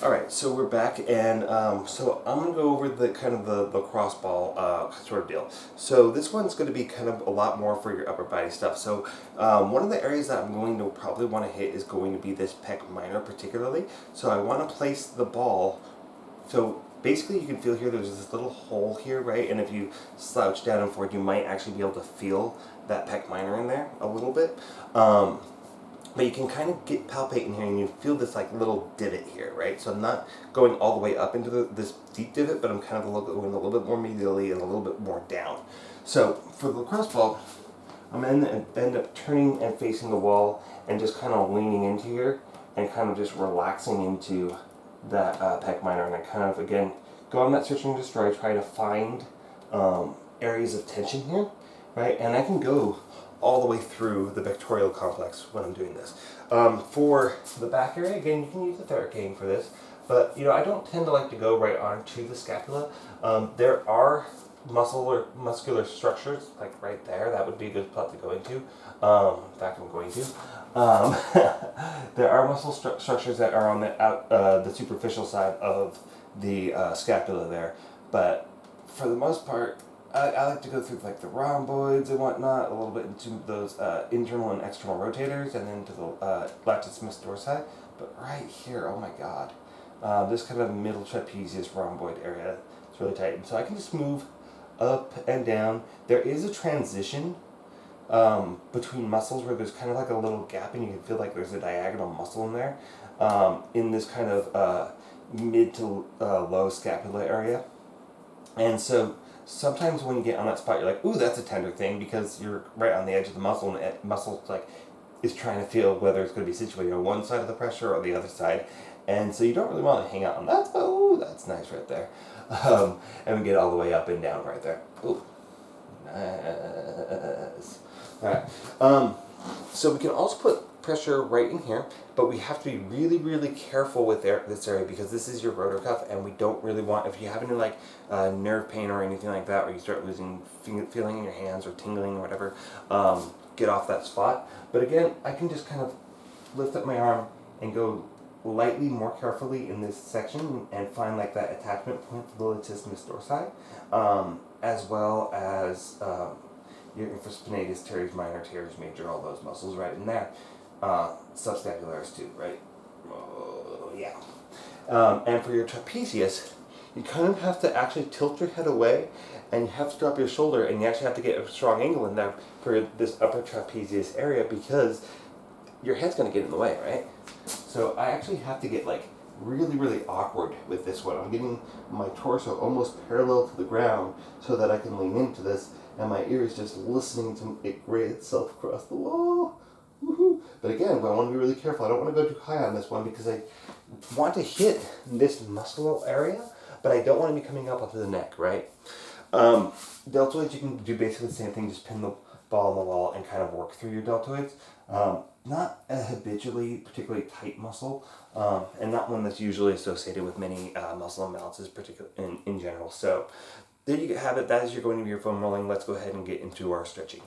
Alright, so we're back, and so I'm going to go over the kind of the lacrosse ball sort of deal. So this one's going to be kind of a lot more for your upper body stuff. So one of the areas that I'm going to probably want to hit is going to be this pec minor particularly. So I want to place the ball, so basically you can feel here there's this little hole here, right? And if you slouch down and forward, you might actually be able to feel that pec minor in there a little bit. But you can kind of palpate in here, and you feel this like little divot here, right? So I'm not going all the way up into this deep divot, but I'm kind of going a little bit more medially and a little bit more down. So for the lacrosse ball, I'm going to end up turning and facing the wall and just kind of leaning into here and kind of just relaxing into that pec minor. And I kind of, again, go on that search and destroy, try to find areas of tension here, right? And I can go all the way through the pectoral complex when I'm doing this. For the back area, again, you can use the Theracane for this, but I don't tend to like to go right onto the scapula. There are muscular structures, like right there. That would be a good spot to go into. In fact, I'm going to. There are muscle structures that are on the superficial side of the scapula there, but for the most part, I like to go through like the rhomboids and whatnot, a little bit into those internal and external rotators, and then to the latissimus dorsi. But right here, oh my god, this kind of middle trapezius rhomboid area is really tight. And so I can just move up and down. There is a transition between muscles where there's kind of like a little gap, and you can feel like there's a diagonal muscle in there, in this kind of mid to low scapula area. And so sometimes when you get on that spot, you're like, ooh, that's a tender thing, because you're right on the edge of the muscle, and the muscle is trying to feel whether it's going to be situated on one side of the pressure or the other side. And so you don't really want to hang out on that. Oh, that's nice right there. And we get all the way up and down right there. Ooh, nice. All right. So we can also put pressure right in here, but we have to be really, really careful with this area, because this is your rotor cuff, and we don't really want, if you have any like nerve pain or anything like that, or you start losing feeling in your hands or tingling or whatever, get off that spot. But again, I can just kind of lift up my arm and go lightly more carefully in this section and find like that attachment point for the latissimus dorsi, as well as your infraspinatus, teres minor, teres major, all those muscles right in there. Subscapularis too, right? Oh, yeah. And for your trapezius, you kind of have to actually tilt your head away, and you have to drop your shoulder, and you actually have to get a strong angle in there for this upper trapezius area, because your head's going to get in the way, right? So I actually have to get like really, really awkward with this one. I'm getting my torso almost parallel to the ground so that I can lean into this, and my ear is just listening to it grade itself across the wall. Woohoo. But again, I want to be really careful. I don't want to go too high on this one, because I want to hit this muscle area, but I don't want to be coming up onto the neck, right? Deltoids, you can do basically the same thing, just pin the ball on the wall and kind of work through your deltoids. Not a habitually particularly tight muscle, and not one that's usually associated with many muscle imbalances in general. So there you have it. That is going to be your foam rolling. Let's go ahead and get into our stretching.